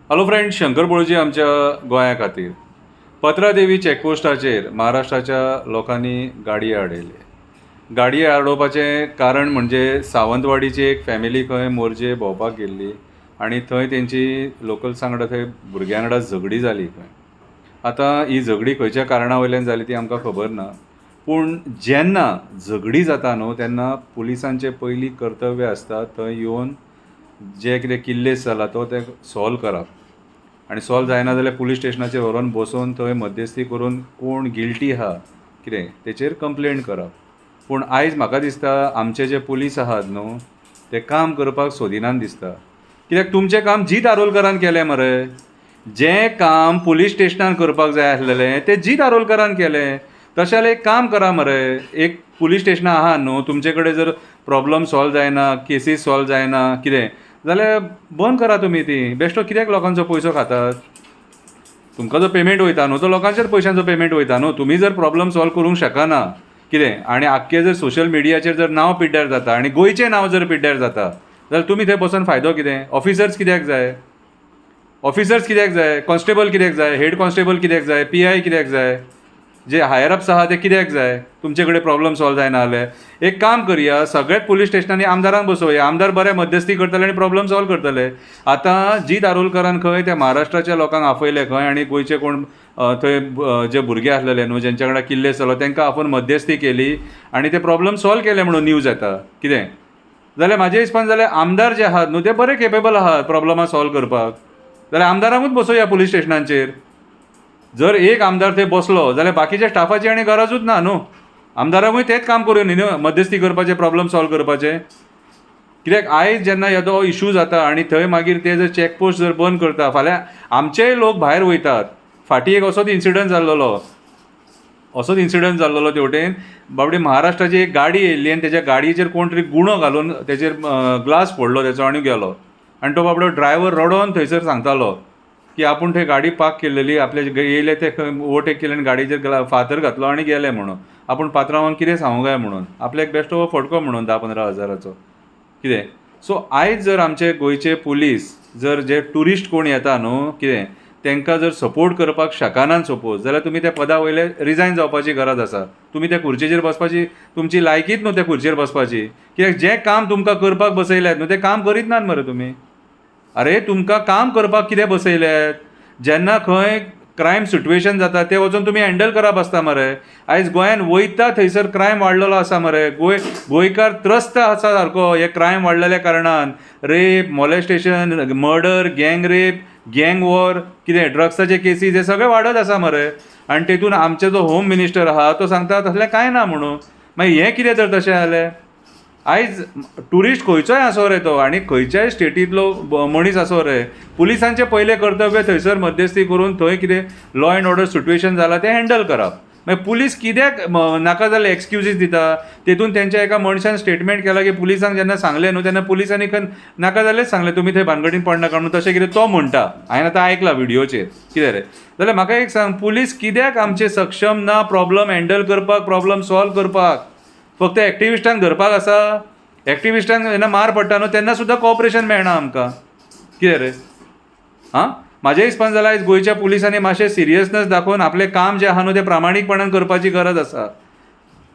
Hello friend, Shankar बोळजी आमच्या गोंया खातीर पत्रादेवी चॅकपोस्टाचेर महाराष्ट्राच्या लोकांनी गाडये आडयले. गाडये आडोवपाचें कारण म्हणजे सावंतवाडीची एक फॅमिली खंय मोरजे भोंवपाक गेल्ली आनी थंय तेंची लोकल्सां वांगडा थंय भुरग्यां वांगडा झगडी जाली खंय. आतां ही झगडी खंयच्या कारणा वयल्यान जाली ती आमकां खबर ना, पूण जेन्ना झगडी जाता न्हू तेन्ना पुलिसांचें पयलीं कर्तव्य आसता थंय येवन जे कितें किल्लेस जाला तो ते सॉल्व करप. आनी सॉल्व जायना जाल्यार पुलीस स्टेशनाचेर व्हरोन बसोवन थंय मध्यस्थी करून कोण गिल्टी आहा कितें तेचेर कंप्लेंट करप. पूण आयज म्हाका दिसता आमचे जे पुलीस आहात न्हू ते काम करपाक सोदिनान दिसता. कित्याक तुमचें काम जीत आरोलकरान केलें मरे. जें काम पुलीस स्टेशनान करपाक जाय आसलेलें तें जीत आरोलकरान केलें. तशें जाल्यार एक काम करा मरे, एक पुलीस स्टेशनां आहा न्हू, तुमचे कडेन जर प्रॉब्लम सॉल्व जायना, केसीस सॉल्व जायना कितें जाल्यार बंद करा तुमी ती. बेश्टो कित्याक लोकांचो पयसो खातात? तुमकां जो पेमेंट वयता न्हू तो लोकांच्याच पयशांचो पेमेंट वयता न्हू. तुमी जर प्रॉब्लम सॉल्व करूंक शकना कितें आनी आख्खे जर सोशल मिडियाचेर जर नांव पिड्ड्यार जाता आनी गोंयचें नांव जर पिड्ड्यार जाता जाल्यार तुमी थंय बसून फायदो कितें? ऑफिसर्स कित्याक जाय? ऑफिसर्स कित्याक जाय? कॉन्स्टेबल कित्याक जाय? हेड कॉन्स्टेबल कित्याक जाय? PI कित्याक जाय? जे हायर अप्स आहा ते कित्याक जाय? तुमचे कडेन प्रॉब्लम सॉल्व जायना जाल्यार एक काम करया, सगळ्याच पुलीस स्टेशनांनी आमदारांक बसोवया. आमदार बरें मध्यस्थी करतले आनी प्रॉब्लम सॉल्व करतले. आतां जीत आरोलकरान खंय त्या महाराष्ट्राच्या लोकांक आपयले खंय आनी गोंयचे कोण थंय जे भुरगे आसलेले न्हू जेंच्या वांगडा किल्ले जालो तांकां आपोवन मध्यस्थी केली आनी ते प्रॉब्लम सॉल्व केले म्हणून न्यूज येता कितें जाल्यार म्हाज्या हिसपान जाल्यार आमदार जे आहात न्हू ते बरे केपेबल आहात प्रॉब्लमां सॉल्व करपाक. जाल्यार आमदारांकूच बसोवया पुलीस स्टेशनांचेर. जर एक आमदार थंय बसलो जाल्यार बाकीच्या स्टाफाची आनी गरजूच ना न्हू. आमदाराकूय तेंच काम करूं न्ही मध्यस्थी करपाचें, प्रॉब्लम सॉल्व करपाचें. कित्याक आयज जेन्ना येदो इशू जाता आनी थंय मागीर ते जर चॅकपोस्ट जर बंद करता, फाल्यां आमचेय लोक भायर वयतात. फाटीं एक असोच इन्सिडंट जाल्लो तेवटेन बाबडी महाराष्ट्राची एक गाडी येयल्ली आनी तेच्या गाडयेचेर कोण तरी गुणो घालून तेचेर ग्लास फोडलो तेचो आनी गेलो. आनी तो बाबडो ड्रायव्हर रडोन थंयसर सांगतालो की आपूण थंय गाडी पार्क केल्लेली, आपले येयले ते ओवरटेक केले आनी गाडयेचेर फातर घातलो आनी गेले म्हणून. आपूण पात्रांवाक कितें सांगूंक जाय म्हणून आपल्याक बेश्टो फटको म्हणून 10-15 हजाराचो कितें. सो आयज जर आमचे गोंयचे पुलीस जर जे ट्युरिस्ट कोण येता न्हू कितें तांकां जर सपोर्ट करपाक शकनात सपोज जाल्यार तुमी त्या पदा वयले रिजायन जावपाची गरज आसा. तुमी त्या खुर्चेचेर बसपाची तुमची लायकीच न्हू त्या खुर्चेर बसपाची. कित्याक जें काम तुमकां करपाक बसयल्यात न्हू तें काम करीत नात मरे तुमी. अरे तुमकां काम करपाक कितें बसयल्यात? जेन्ना खंय क्रायम सिट्युएशन जाता ते वचून तुमी हँडल करप आसता मरे. आयज गोंयान वयता थंयसर क्रायम वाडलेलो आसा मरे. गोंयकार त्रस्त आसा सारको हे क्रायम वाडलेल्या कारणान. रेप, मॉलेस्टेशन, मर्डर, गँग रेप, गँग वॉर कितें ड्रग्साचे केसीस हे सगळे वाडत आसा मरे. आनी तेतून आमचे जो होम मिनिस्टर आहा तो सांगता तसलें कांय ना म्हणून. मागीर हें कितें तर तशें जालें? आयज ट्युरिस्ट खंयचोय आसो रे तो आनी खंयच्याय स्टेटींतलो मनीस आसो रे, पुलिसांचें पयलें कर्तव्य थंयसर मध्यस्थी करून थंय कितें लॉ एंड ऑर्डर सिट्युएशन जालां तें हँडल करप. मागीर पुलीस कित्याक नाका जाल्यार एक्सक्युजीस दिता? तेतून तेंच्या एका मनशान स्टेटमेंट केला की पुलिसांक जेन्ना सांगलें न्हू तेन्ना पुलिसांनी नाका जाल्यारच सांगलें तुमी थंय भानगडीन पडनाका म्हणून. तशें कितें तो म्हणटा, हांवें आतां आयकलां व्हिडियोचेर कितें रे. जाल्यार म्हाका एक सांग, पुलीस कित्याक आमचे सक्षम ना प्रॉब्लम हँडल करपाक, प्रॉब्लम सॉल्व करपाक? फक्त एक्टिविस्टांक धरपाक आसा? एक्टिविस्टांक जेन्ना मार पडटा न्हू तेन्ना सुद्दां कॉपरेशन मेळना आमकां कितें रे. म्हाज्या हिसपान जाल्यार आयज गोंयच्या पुलिसांनी मातशें सिरियसनस दाखोवन आपलें काम जें आहा न्हू तें प्रामाणीकपणान करपाची गरज आसा.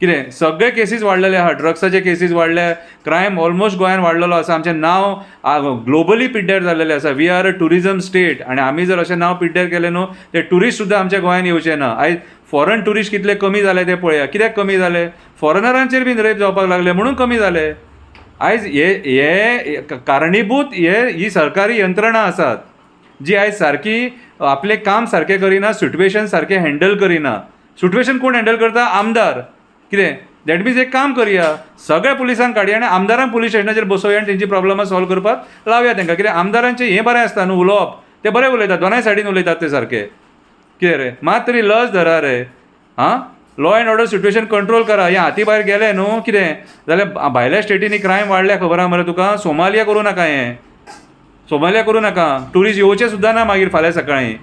कितें सगळे केसीस वाडलेले आहा, ड्रग्साचे केसीस वाडले, क्रायम ऑलमोस्ट गोंयान वाडलेलो आसा. आमचें नांव ग्लोबली पिड्ड्यार जाल्लेलें आसा. We are a tourism state आनी आमी जर अशें नांव पिड्ड्यार केलें न्हू ते ट्युरिस्ट सुद्दां आमच्या गोंयान येवचे ना. आयज फॉरेन ट्युरिस्ट कितले कमी जाले ते पळया. कित्याक कमी जाले? फॉरेनरांचेर बीन रेप जावपाक लागले म्हणून कमी जाले. आयज हे कारणीभूत ही सरकारी यंत्रणा आसात जी आयज सारकी आपलें काम सारकें करिना, सिट्युएशन सारकें हँडल करिना. सिट्युएशन कोण हँडल करता? आमदार. कितें दॅट मिन्स एक काम करया, सगळ्या पुलिसांक काडया आनी आमदारांक पुलीस स्टेशनाचेर बसोवया आनी तेंची प्रॉब्लमां सॉल्व करपाक लावया तांकां. कित्याक आमदारांचें हें बरें आसता न्हू उलोवप, ते बरें उलयतात, दोनाय सायडीन उलयतात ते सारके. कितें रे मात तरी लज धरा रे. Law and order situation control करा. हे हाती भायर गेले न्हू कितें जाल्यार भायल्या स्टेटींनी क्रायम वाडल्या खबर आहा मरे तुका. सोमालिया करूं नाका, हें सोमालिया करूं नाका. ट्युरिस्ट येवचे सुद्दां ना मागीर फाल्यां सकाळीं.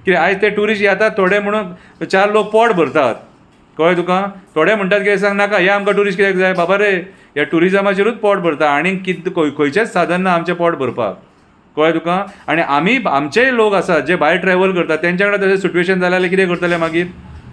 कितें आयज ते ट्युरिस्ट येतात थोडे म्हणून 4 लोक पोट भरतात कळ्ळें तुका. थोडे म्हणटात कितें सांग नाका हे आमकां ट्युरिस्ट कित्याक जाय बाबा रे. ह्या ट्युरिजमाचेरूच पोट भरता आनी खंयचेंच साधन ना आमचें पोट भरपाक. कळ्ळें तुका. आनी आमी आमचेय लोक आसात जे भायर ट्रॅव्हल करतात तेंच्या कडेन तशें सिट्युएशन जालें जाल्यार कितें करतले मागीर.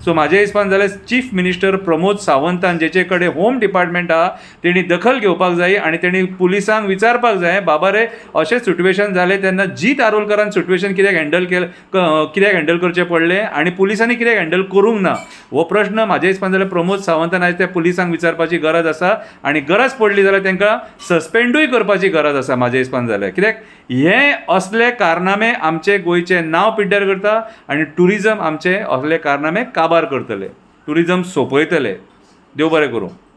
सो म्हाज्या हिसपान जाल्यार चीफ मिनिस्टर प्रमोद सावंतान जेचे कडेन होम डिपार्टमेंट आहा तेणी दखल घेवपाक जाय आनी तेणी पुलिसांक विचारपाक जाय बाबा रे अशें सिट्युएशन जालें तेन्ना जीत आरोलकरान सिट्युएशन कित्याक हँडल केलें, कित्याक हँडल करचें पडलें आनी पुलिसांनी कित्याक हँडल करूंक ना हो प्रश्न म्हाज्या हिसपान जाल्यार प्रमोद सावंतान आयज त्या पुलिसांक विचारपाची गरज आसा आनी गरज पडली जाल्यार तांकां सस्पेंडूय करपाची गरज आसा म्हाज्या हिसपान जाल्यार. कित्याक हे असले कारनामे आमचे गोंयचें नांव पिड्ड्यार करता आनी ट्युरिजम आमचे असले कारनामे काबार करतले, ट्युरिजम सोंपयतले. देव बरें करूं.